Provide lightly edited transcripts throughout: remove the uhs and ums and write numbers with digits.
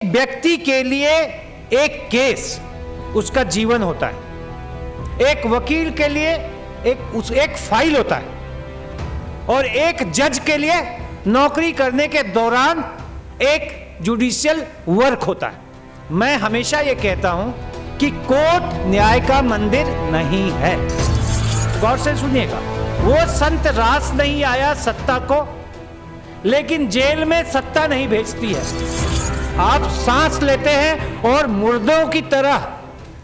व्यक्ति के लिए एक केस उसका जीवन होता है, एक वकील के लिए एक फाइल होता है, और एक जज के लिए नौकरी करने के दौरान एक जुडिशियल वर्क होता है। मैं हमेशा ये कहता हूं कि कोर्ट न्याय का मंदिर नहीं है। गौर से सुनिएगा, वो संत रास नहीं आया सत्ता को, लेकिन जेल में सत्ता नहीं भेजती है। आप सांस लेते हैं और मुर्दों की तरह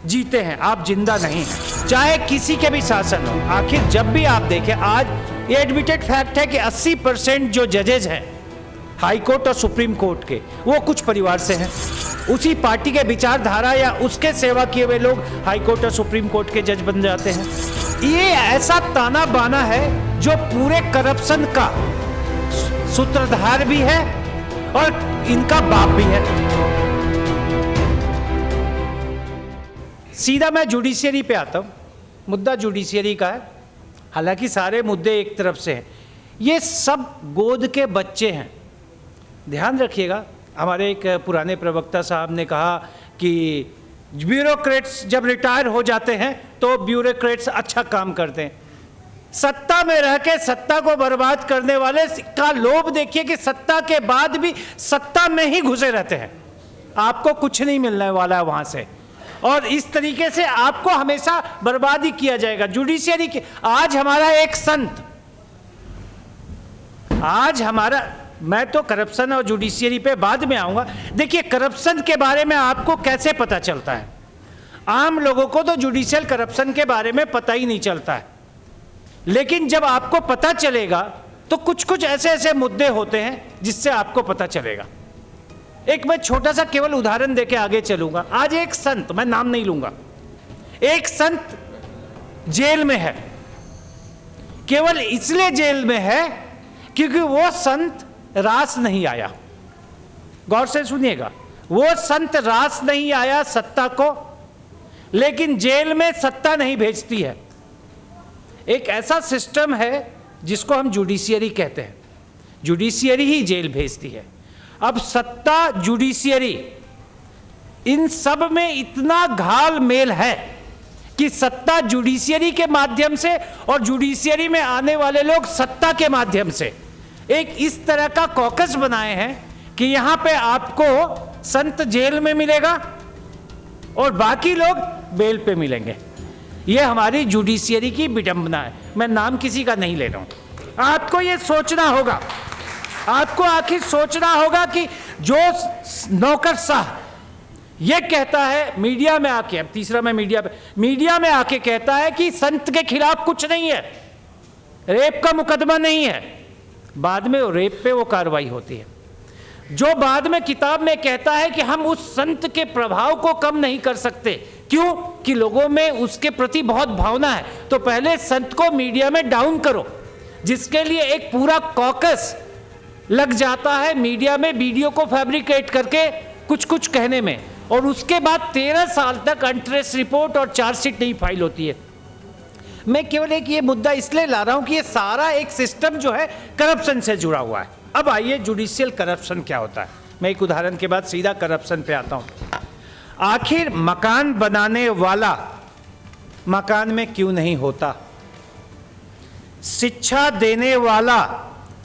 जीते हैं, आप जिंदा नहीं हैं, चाहे किसी के भी शासन हो। आखिर जब भी आप देखें, आज ये एडमिटेड फैक्ट है कि 80% जो जजेज हैं हाई कोर्ट और सुप्रीम कोर्ट के, वो कुछ परिवार से हैं, उसी पार्टी के विचारधारा या उसके सेवा किए हुए लोग हाई कोर्ट और सुप्रीम कोर्ट के जज बन जाते हैं। ये ऐसा ताना बाना है जो पूरे करप्शन का सूत्रधार भी है और इनका बाप भी है। सीधा मैं जुडिशियरी पे आता हूं। मुद्दा जुडिशियरी का है, हालांकि सारे मुद्दे एक तरफ से हैं। ये सब गोद के बच्चे हैं। ध्यान रखिएगा, हमारे एक पुराने प्रवक्ता साहब ने कहा कि ब्यूरोक्रेट्स जब रिटायर हो जाते हैं तो ब्यूरोक्रेट्स अच्छा काम करते हैं। सत्ता में रह के सत्ता को बर्बाद करने वाले का लोभ देखिए कि सत्ता के बाद भी सत्ता में ही घुसे रहते हैं, आपको कुछ नहीं मिलने वाला है वहां से, और इस तरीके से आपको हमेशा बर्बाद ही किया जाएगा। जुडिशियरी के आज हमारा एक संत, आज हमारा, मैं तो करप्शन और जुडिशियरी पे बाद में आऊंगा। देखिए, करप्शन के बारे में आपको कैसे पता चलता है? आम लोगों को तो जुडिशियल करप्शन के बारे में पता ही नहीं चलता है, लेकिन जब आपको पता चलेगा तो कुछ कुछ ऐसे ऐसे मुद्दे होते हैं जिससे आपको पता चलेगा। एक मैं छोटा सा केवल उदाहरण देके आगे चलूंगा। आज एक संत, मैं नाम नहीं लूंगा, एक संत जेल में है। केवल इसलिए जेल में है क्योंकि वो संत रास नहीं आया। गौर से सुनिएगा, वो संत रास नहीं आया सत्ता को, लेकिन जेल में सत्ता नहीं भेजती है। एक ऐसा सिस्टम है जिसको हम जुडिशियरी कहते हैं, जुडिशियरी ही जेल भेजती है। अब सत्ता, जुडिशियरी, इन सब में इतना घाल मेल है कि सत्ता जुडिशियरी के माध्यम से और जुडिशियरी में आने वाले लोग सत्ता के माध्यम से एक इस तरह का कॉकस बनाए हैं कि यहां पे आपको संत जेल में मिलेगा और बाकी लोग बेल पे मिलेंगे। यह हमारी जुडिशियरी की विडंबना है। मैं नाम किसी का नहीं ले रहा हूं। आपको यह सोचना होगा, आपको आखिर सोचना होगा कि जो नौकरशाह यह कहता है मीडिया में आके, अब तीसरा मैं मीडिया में आके कहता है कि संत के खिलाफ कुछ नहीं है, रेप का मुकदमा नहीं है, बाद में रेप पे वो कार्रवाई होती है। जो बाद में किताब में कहता है कि हम उस संत के प्रभाव को कम नहीं कर सकते, क्यों? कि लोगों में उसके प्रति बहुत भावना है, तो पहले संत को मीडिया में डाउन करो, जिसके लिए एक पूरा कॉकस लग जाता है मीडिया में वीडियो को फैब्रिकेट करके कुछ कुछ कहने में, और उसके बाद 13 साल तक अनट्रेस रिपोर्ट और चार्जशीट नहीं फाइल होती है। मैं केवल एक ये मुद्दा इसलिए ला रहा हूं कि ये सारा एक सिस्टम जो है करप्शन से जुड़ा हुआ है। अब आइए, जुडिशियल करप्शन क्या होता है? मैं एक उदाहरण के बाद सीधा करप्शन पे आता हूं। आखिर मकान बनाने वाला मकान में क्यों नहीं होता? शिक्षा देने वाला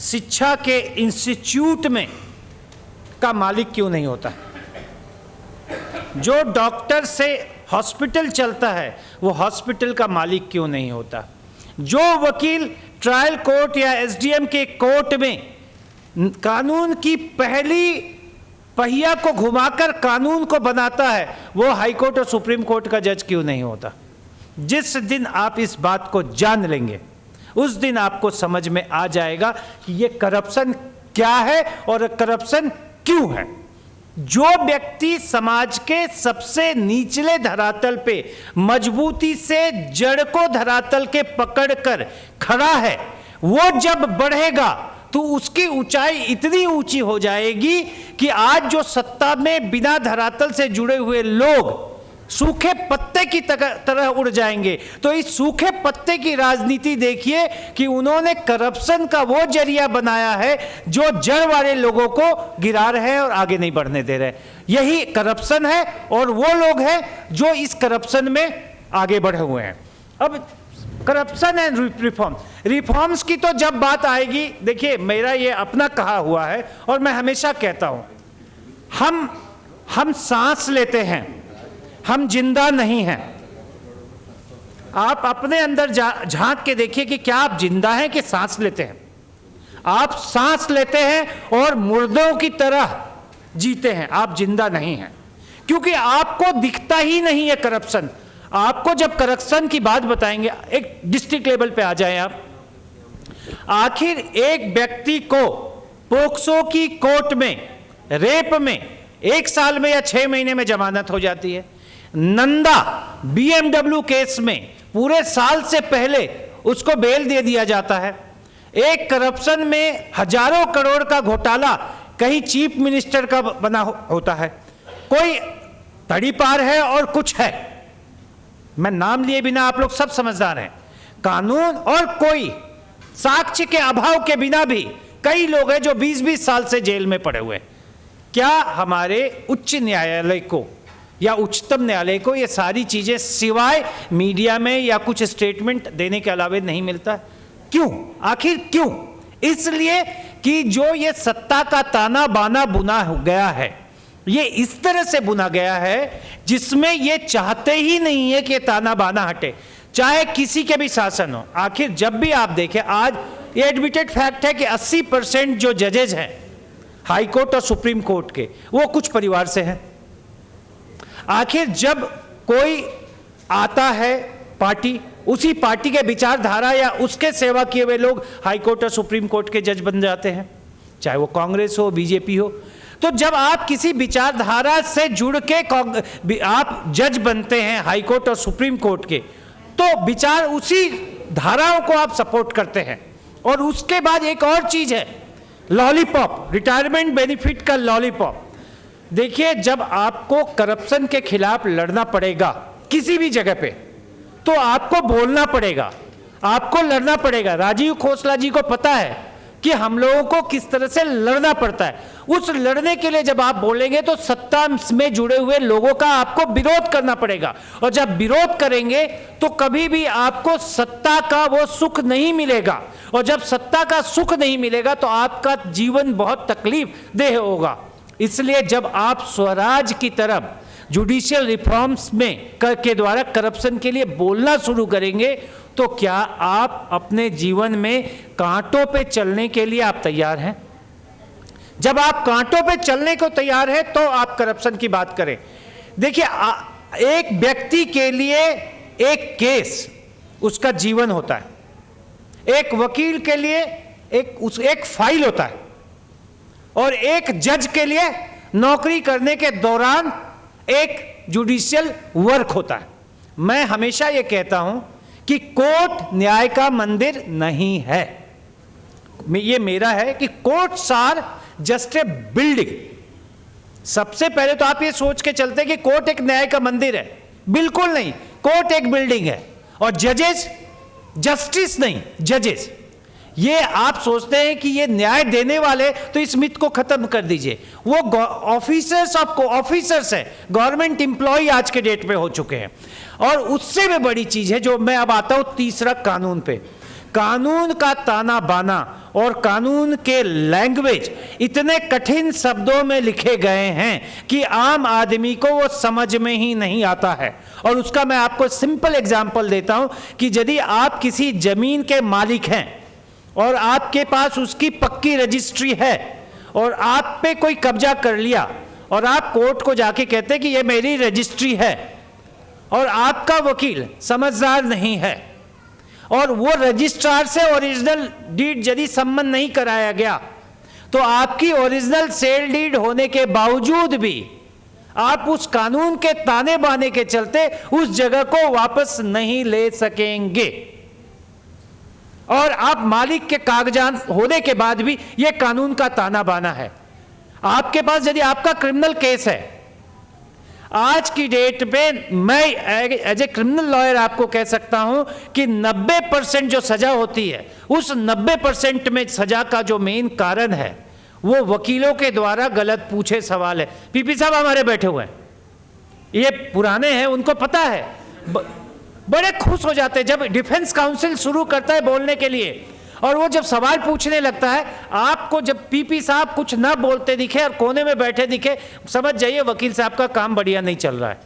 शिक्षा के इंस्टीट्यूट में का मालिक क्यों नहीं होता? जो डॉक्टर से हॉस्पिटल चलता है वो हॉस्पिटल का मालिक क्यों नहीं होता? जो वकील ट्रायल कोर्ट या एसडीएम के कोर्ट में कानून की पहली पहिया को घुमाकर कानून को बनाता है, वो हाई कोर्ट और सुप्रीम कोर्ट का जज क्यों नहीं होता? जिस दिन आप इस बात को जान लेंगे, उस दिन आपको समझ में आ जाएगा कि ये करप्शन क्या है और करप्शन क्यों है। जो व्यक्ति समाज के सबसे निचले धरातल पे मजबूती से जड़ को धरातल के पकड़कर खड़ा है, वो जब बढ़ेगा तो उसकी ऊंचाई इतनी ऊंची हो जाएगी कि आज जो सत्ता में बिना धरातल से जुड़े हुए लोग सूखे पत्ते की तरह उड़ जाएंगे। तो इस सूखे पत्ते की राजनीति देखिए कि उन्होंने करप्शन का वो जरिया बनाया है जो जड़ वाले लोगों को गिरा रहे हैं और आगे नहीं बढ़ने दे रहे। यही करप्शन है और वो लोग हैं जो इस करप्शन में आगे बढ़े हुए हैं। अब करप्शन एंड रिफॉर्म्स की तो जब बात आएगी, देखिए मेरा ये अपना कहा हुआ है और मैं हमेशा कहता हूं, हम सांस लेते हैं, हम जिंदा नहीं हैं। आप अपने अंदर झांक के देखिए कि क्या आप जिंदा हैं कि सांस लेते हैं। आप सांस लेते हैं और मुर्दों की तरह जीते हैं, आप जिंदा नहीं हैं, क्योंकि आपको दिखता ही नहीं है करप्शन। आपको जब करप्शन की बात बताएंगे, एक डिस्ट्रिक्ट लेवल पे आ जाएं आप, आखिर एक व्यक्ति को पोक्सो की कोर्ट में रेप में 1 साल में या 6 महीने में जमानत हो जाती है। नंदा BMW केस में पूरे साल से पहले उसको बेल दे दिया जाता है। एक करप्शन में हजारों करोड़ का घोटाला कहीं चीफ मिनिस्टर का बना होता है, कोई तड़ीपार है और कुछ है, मैं नाम लिए बिना आप लोग सब समझदार हैं। कानून और कोई साक्ष्य के अभाव के बिना भी कई लोग हैं जो 20-20 साल से जेल में पड़े हुए। क्या हमारे उच्च न्यायालय को या उच्चतम न्यायालय को ये सारी चीजें सिवाय मीडिया में या कुछ स्टेटमेंट देने के अलावे नहीं मिलता? क्यों? आखिर क्यों? इसलिए कि जो ये सत्ता का ताना बाना बुना गया है, ये इस तरह से बुना गया है जिसमें ये चाहते ही नहीं है कि ताना बाना हटे, चाहे किसी के भी शासन हो। आखिर जब भी आप देखें, आज ये एडमिटेड फैक्ट है कि 80% जो जजेज हैं हाई कोर्ट और सुप्रीम कोर्ट के, वो कुछ परिवार से हैं। आखिर जब कोई आता है पार्टी, उसी पार्टी के विचारधारा या उसके सेवा किए हुए लोग हाई कोर्ट और सुप्रीम कोर्ट के जज बन जाते हैं, चाहे वो कांग्रेस हो, बीजेपी हो। तो जब आप किसी विचारधारा से जुड़ के आप जज बनते हैं हाई कोर्ट और सुप्रीम कोर्ट के, तो विचार उसी धाराओं को आप सपोर्ट करते हैं। और उसके बाद एक और चीज है, लॉलीपॉप, रिटायरमेंट बेनिफिट का लॉलीपॉप। देखिए, जब आपको करप्शन के खिलाफ लड़ना पड़ेगा किसी भी जगह पे, तो आपको बोलना पड़ेगा, आपको लड़ना पड़ेगा। राजीव खोसला जी को पता है कि हम लोगों को किस तरह से लड़ना पड़ता है। उस लड़ने के लिए जब आप बोलेंगे तो सत्ता में जुड़े हुए लोगों का आपको विरोध करना पड़ेगा, और जब विरोध करेंगे तो कभी भी आपको सत्ता का वो सुख नहीं मिलेगा, और जब सत्ता का सुख नहीं मिलेगा तो आपका जीवन बहुत तकलीफ देह होगा। इसलिए जब आप स्वराज की तरफ जुडिशियल रिफॉर्म्स में के द्वारा करप्शन के लिए बोलना शुरू करेंगे, तो क्या आप अपने जीवन में कांटों पे चलने के लिए आप तैयार हैं? जब आप कांटों पे चलने को तैयार हैं तो आप करप्शन की बात करें। देखिए, एक व्यक्ति के लिए एक केस उसका जीवन होता है, एक वकील के लिए एक फाइल होता है, और एक जज के लिए नौकरी करने के दौरान एक जुडिशियल वर्क होता है। मैं हमेशा ये कहता हूं कि कोर्ट न्याय का मंदिर नहीं है। ये मेरा है कि courts are just a building. सबसे पहले तो आप ये सोच के चलते कि कोर्ट एक न्याय का मंदिर है, बिल्कुल नहीं। कोर्ट एक बिल्डिंग है, और जजेस, जस्टिस नहीं, जजेस। ये आप सोचते हैं कि ये न्याय देने वाले, तो इस मिथ को खत्म कर दीजिए। वो ऑफिसर्स है, गवर्नमेंट एम्प्लॉय आज के डेट पे हो चुके हैं। और उससे भी बड़ी चीज है जो मैं अब आता हूं तीसरा, कानून पे। कानून का ताना बाना और कानून के लैंग्वेज इतने कठिन शब्दों में लिखे गए हैं कि आम आदमी को वो समझ में ही नहीं आता है। और उसका मैं आपको सिंपल एग्जांपल देता हूं कि यदि आप किसी जमीन के मालिक हैं और आपके पास उसकी पक्की रजिस्ट्री है, और आप पे कोई कब्जा कर लिया, और आप कोर्ट को जाके कहते हैं कि ये मेरी रजिस्ट्री है, और आपका वकील समझदार नहीं है, और वो रजिस्ट्रार से ओरिजिनल डीड यदि संबंध नहीं कराया गया, तो आपकी ओरिजिनल सेल डीड होने के बावजूद भी आप उस कानून के ताने बाने के चलते उस जगह को वापस नहीं ले सकेंगे। और आप मालिक के कागजात होने के बाद भी यह कानून का ताना बाना है। आपके पास यदि आपका क्रिमिनल केस है, आज की डेट पे मैं एज ए क्रिमिनल लॉयर आपको कह सकता हूं कि 90% जो सजा होती है, उस 90% में सजा का जो मेन कारण है वो वकीलों के द्वारा गलत पूछे सवाल है। पीपी साहब हमारे बैठे हुए हैं, ये पुराने हैं, उनको पता है, बड़े खुश हो जाते हैं जब डिफेंस काउंसिल शुरू करता है बोलने के लिए, और वो जब सवाल पूछने लगता है, आपको जब पीपी साहब कुछ ना बोलते दिखे और कोने में बैठे दिखे, समझ जाइए वकील साहब का काम बढ़िया नहीं चल रहा है।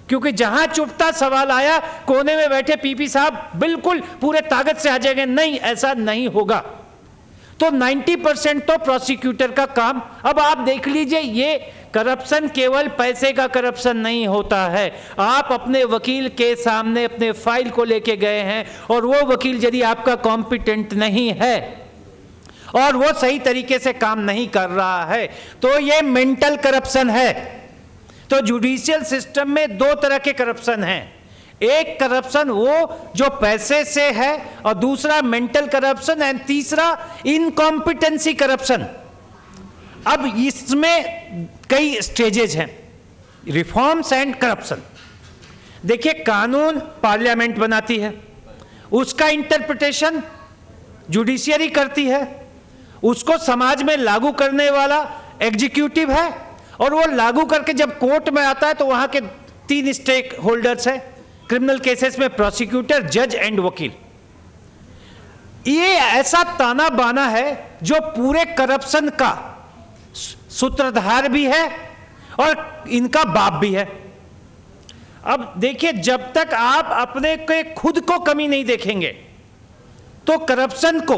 क्योंकि जहां चुपता सवाल आया, कोने में बैठे पीपी साहब बिल्कुल पूरे ताकत से आ जाएंगे, नहीं ऐसा नहीं होगा। तो 90% तो प्रोसिक्यूटर का काम। अब आप देख लीजिए, ये करप्शन केवल पैसे का करप्शन नहीं होता है। आप अपने वकील के सामने अपने फाइल को लेके गए हैं और वो वकील यदि आपका कॉम्पिटेंट नहीं है और वो सही तरीके से काम नहीं कर रहा है, तो ये मेंटल करप्शन है। तो जुडिशियल सिस्टम में दो तरह के करप्शन हैं, एक करप्शन वो जो पैसे से है और दूसरा मेंटल करप्शन एंड तीसरा इनकॉम्पिटेंसी करप्शन। अब इसमें कई स्टेजेस हैं, रिफॉर्म्स एंड करप्शन। देखिए, कानून पार्लियामेंट बनाती है, उसका इंटरप्रिटेशन जुडिशियरी करती है, उसको समाज में लागू करने वाला एग्जीक्यूटिव है, और वो लागू करके जब कोर्ट में आता है तो वहां के 3 स्टेक होल्डर्स हैं क्रिमिनल केसेस में, प्रोसिक्यूटर, जज एंड वकील। ये ऐसा ताना बाना है जो पूरे करप्शन का सूत्रधार भी है और इनका बाप भी है। अब देखिए, जब तक आप अपने के खुद को कमी नहीं देखेंगे तो करप्शन को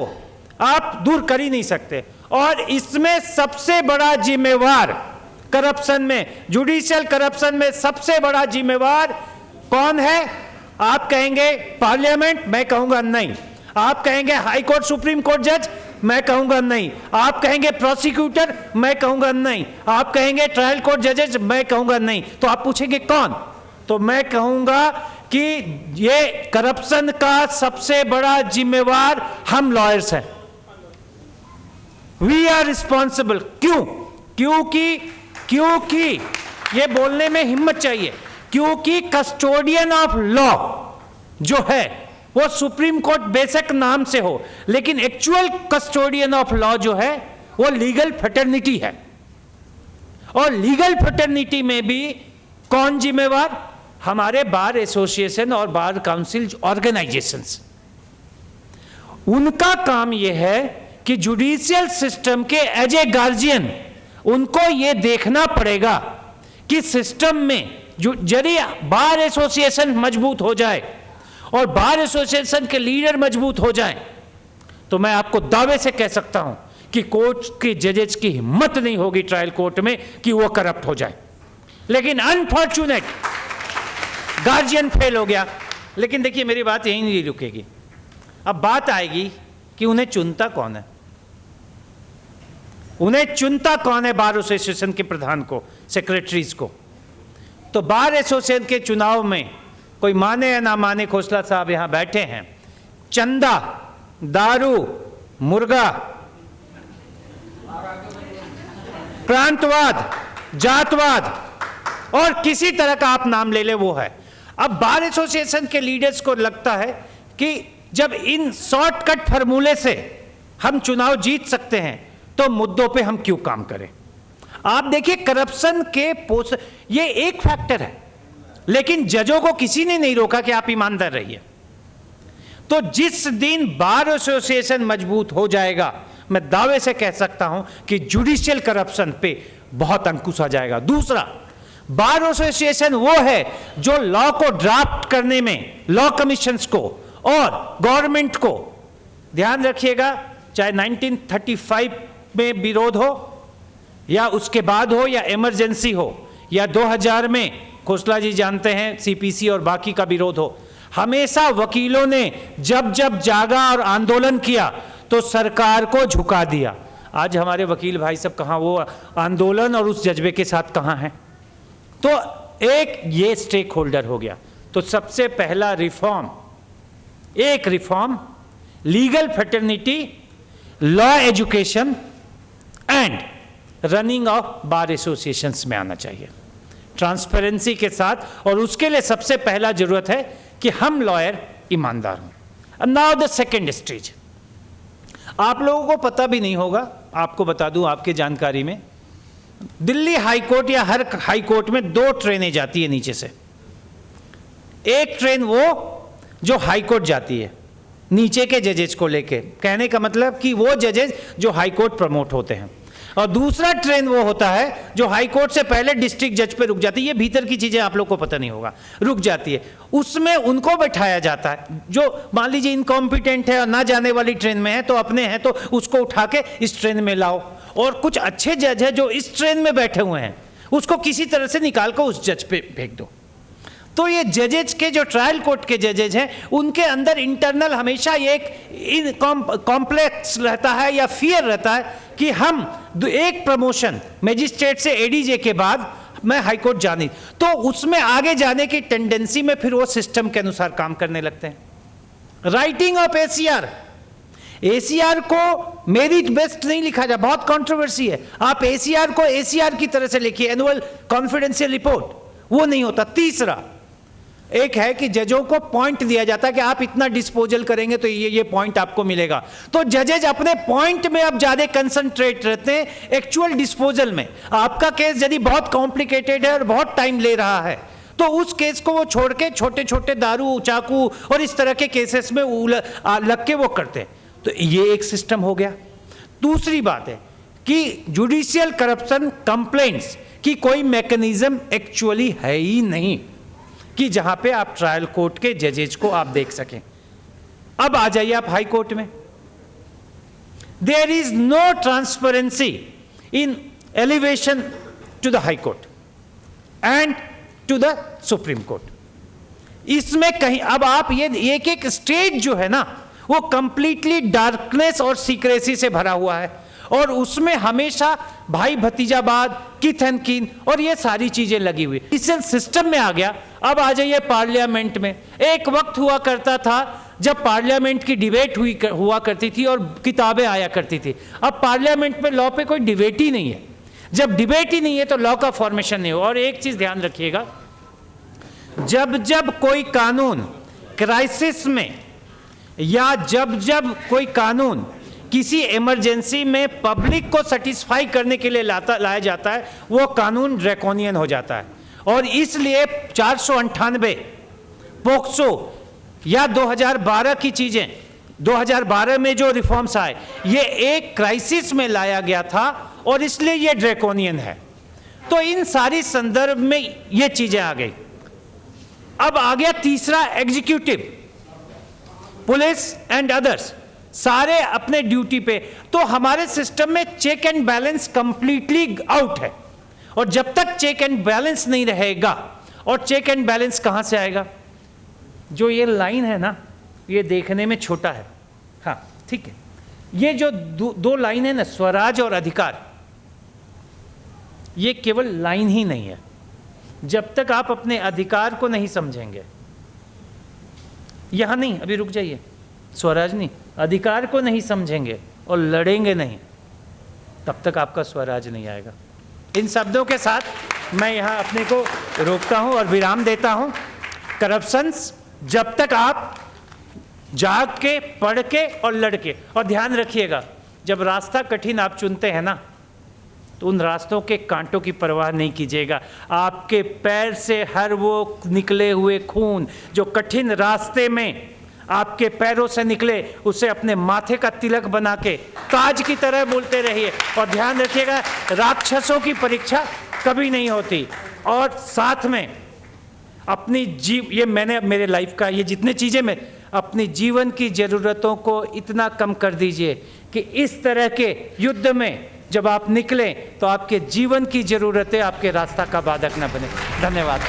आप दूर कर ही नहीं सकते। और इसमें सबसे बड़ा जिम्मेवार करप्शन में, जुडिशियल करप्शन में सबसे बड़ा जिम्मेवार कौन है? आप कहेंगे पार्लियामेंट, मैं कहूंगा नहीं। आप कहेंगे हाई कोर्ट सुप्रीम कोर्ट जज, मैं कहूंगा नहीं। आप कहेंगे प्रोसिक्यूटर, मैं कहूंगा नहीं। आप कहेंगे ट्रायल कोर्ट जजेस, मैं कहूंगा नहीं। तो आप पूछेंगे कौन? तो मैं कहूंगा कि ये करप्शन का सबसे बड़ा जिम्मेवार हम लॉयर्स हैं। We are responsible. क्यों? क्योंकि ये बोलने में हिम्मत चाहिए, क्योंकि कस्टोडियन ऑफ लॉ जो है वो सुप्रीम कोर्ट बेशक नाम से हो, लेकिन एक्चुअल कस्टोडियन ऑफ लॉ जो है वो लीगल फ्रेटर्निटी है। और लीगल फ्रेटर्निटी में भी कौन जिम्मेवार? हमारे बार एसोसिएशन और बार काउंसिल ऑर्गेनाइजेशंस। उनका काम यह है कि जुडिशियल सिस्टम के एज ए गार्जियन उनको यह देखना पड़ेगा कि सिस्टम में यदि बार एसोसिएशन मजबूत हो जाए और बार एसोसिएशन के लीडर मजबूत हो जाएं, तो मैं आपको दावे से कह सकता हूं कि कोर्ट के जजेस की हिम्मत नहीं होगी ट्रायल कोर्ट में कि वो करप्ट हो जाए। लेकिन अनफॉर्चुनेट गार्जियन फेल हो गया। लेकिन देखिए, मेरी बात यहीं नहीं रुकेगी। अब बात आएगी कि उन्हें चुनता कौन है। उन्हें चुनता कौन है? बार एसोसिएशन के प्रधान को, सेक्रेटरीज को। तो बार एसोसिएशन के चुनाव में कोई माने या ना माने, खोसला साहब यहां बैठे हैं, चंदा, दारू, मुर्गा, प्रांतवाद, जातवाद और किसी तरह का आप नाम ले ले, वो है। अब बार एसोसिएशन के लीडर्स को लगता है कि जब इन शॉर्टकट फार्मूले से हम चुनाव जीत सकते हैं तो मुद्दों पे हम क्यों काम करें। आप देखिए, करप्शन के ये एक फैक्टर है, लेकिन जजों को किसी ने नहीं रोका कि आप ईमानदार रहिए। तो जिस दिन बार एसोसिएशन मजबूत हो जाएगा, मैं दावे से कह सकता हूं कि जुडिशियल करप्शन पे बहुत अंकुश आ जाएगा। दूसरा, बार एसोसिएशन वो है जो लॉ को ड्राफ्ट करने में लॉ कमीशंस को और गवर्नमेंट को, ध्यान रखिएगा, चाहे 1935 में विरोध हो या उसके बाद हो या इमरजेंसी हो या 2000 में खोसला जी जानते हैं सीपीसी और बाकी का विरोध हो, हमेशा वकीलों ने जब जब जागा और आंदोलन किया तो सरकार को झुका दिया। आज हमारे वकील भाई सब कहाँ वो आंदोलन और उस जज्बे के साथ कहाँ हैं? तो एक ये स्टेक होल्डर हो गया। तो सबसे पहला रिफॉर्म, एक reform legal fraternity, law education and running of bar associations में आना चाहिए। ट्रांसपेरेंसी के साथ, और उसके लिए सबसे पहला जरूरत है कि हम लॉयर ईमानदार हों। नाउ द सेकेंड स्टेज, आप लोगों को पता भी नहीं होगा, आपको बता दूं आपके जानकारी में, दिल्ली हाई कोर्ट या हर हाई कोर्ट में 2 ट्रेनें जाती है नीचे से। एक ट्रेन वो जो हाई कोर्ट जाती है नीचे के जजेज को लेके, कहने का मतलब कि वो जजेज जो हाई कोर्ट प्रमोट होते हैं, और दूसरा ट्रेन वो होता है जो हाई कोर्ट से पहले डिस्ट्रिक्ट जज पे रुक जाती है। ये भीतर की चीजें आप लोग को पता नहीं होगा, रुक जाती है। उसमें उनको बैठाया जाता है जो मान लीजिए इनकॉम्पिटेंट है और ना जाने वाली ट्रेन में है, तो अपने हैं तो उसको उठा के इस ट्रेन में लाओ, और कुछ अच्छे जज है जो इस ट्रेन में बैठे हुए हैं उसको किसी तरह से निकाल कर उस जज पे फेंक दो। तो ये जजेज के जो ट्रायल कोर्ट के जजेज हैं उनके अंदर इंटरनल हमेशा ये एक कॉम्प्लेक्स रहता है या फियर रहता है कि हम एक प्रमोशन मैजिस्ट्रेट से एडीजे के बाद मैं हाई कोर्ट जानी, तो उसमें आगे जाने की टेंडेंसी में फिर वो सिस्टम के अनुसार काम करने लगते हैं। राइटिंग ऑफ एसीआर, एसीआर को मेरिट बेस्ड नहीं लिखा जा, बहुत कंट्रोवर्सी है। आप एसीआर को एसीआर की तरह से लिखिए, एनुअल कॉन्फिडेंशियल रिपोर्ट, वो नहीं होता। तीसरा एक है कि जजों को पॉइंट दिया जाता है कि आप इतना डिस्पोजल करेंगे तो ये पॉइंट आपको मिलेगा। तो जजेज अपने पॉइंट में अब ज्यादा कंसंट्रेट रहते हैं एक्चुअल डिस्पोजल में। आपका केस यदि बहुत कॉम्प्लिकेटेड है और बहुत टाइम ले रहा है तो उस केस को वो छोड़ के छोटे छोटे दारू चाकू और इस तरह के केसेस में लग के वो करते हैं। तो ये एक सिस्टम हो गया। दूसरी बात है कि जुडिशियल करप्शन कंप्लेंट्स की कोई मैकेनिज्म एक्चुअली है ही नहीं कि जहां पे आप ट्रायल कोर्ट के जजेज को आप देख सकें। अब आ जाइए आप हाई कोर्ट में, there is no transparency in elevation to the high court and to the supreme court. इसमें कहीं अब आप ये एक एक स्टेज जो है ना वो कंप्लीटली डार्कनेस और सीक्रेसी से भरा हुआ है, और उसमें हमेशा भाई भतीजावाद, किथ एंड कीन और ये सारी चीजें लगी हुई। इस सिस्टम में आ गया। अब आ जाइए पार्लियामेंट में। एक वक्त हुआ करता था जब पार्लियामेंट की डिबेट हुआ करती थी और किताबें आया करती थी। अब पार्लियामेंट में लॉ पे कोई डिबेट ही नहीं है। जब डिबेट ही नहीं है तो लॉ का फॉर्मेशन नहीं हो। और एक चीज ध्यान रखिएगा, जब जब कोई कानून क्राइसिस में या जब जब कोई कानून किसी इमरजेंसी में पब्लिक को सेटिस्फाई करने के लिए लाया जाता है, वो कानून ड्रैकोनियन हो जाता है। और इसलिए 498 पोक्सो या 2012 की चीजें, 2012 में जो रिफॉर्म्स आए, ये एक क्राइसिस में लाया गया था और इसलिए ये ड्रैकोनियन है। तो इन सारी संदर्भ में ये चीजें आ गई। अब आ गया तीसरा, एग्जीक्यूटिव, पुलिस एंड अदर्स सारे अपने ड्यूटी पे। तो हमारे सिस्टम में check and balance completely out है। और जब तक चेक एंड बैलेंस नहीं रहेगा, और चेक एंड बैलेंस कहां से आएगा? जो ये लाइन है ना, ये देखने में छोटा है, हाँ ठीक है, ये जो दो लाइन है ना, स्वराज और अधिकार, ये केवल लाइन ही नहीं है। जब तक आप अपने अधिकार को नहीं समझेंगे, यहां नहीं, अभी रुक जाइए, स्वराज नहीं, अधिकार को नहीं समझेंगे और लड़ेंगे नहीं, तब तक आपका स्वराज नहीं आएगा। इन शब्दों के साथ मैं यहाँ अपने को रोकता हूँ और विराम देता हूँ। करप्शंस जब तक आप जाग के, पढ़ के और लड़ के, और ध्यान रखिएगा जब रास्ता कठिन आप चुनते हैं ना, तो उन रास्तों के कांटों की परवाह नहीं कीजिएगा। आपके पैर से हर वो निकले हुए खून जो कठिन रास्ते में आपके पैरों से निकले, उसे अपने माथे का तिलक बना के ताज की तरह बोलते रहिए। और ध्यान रखिएगा, राक्षसों की परीक्षा कभी नहीं होती। और साथ में अपनी ये मैंने मेरे लाइफ का ये जितने चीज़ें मैं अपनी जीवन की ज़रूरतों को इतना कम कर दीजिए कि इस तरह के युद्ध में जब आप निकलें तो आपके जीवन की ज़रूरतें आपके रास्ता का बाधक न बने। धन्यवाद।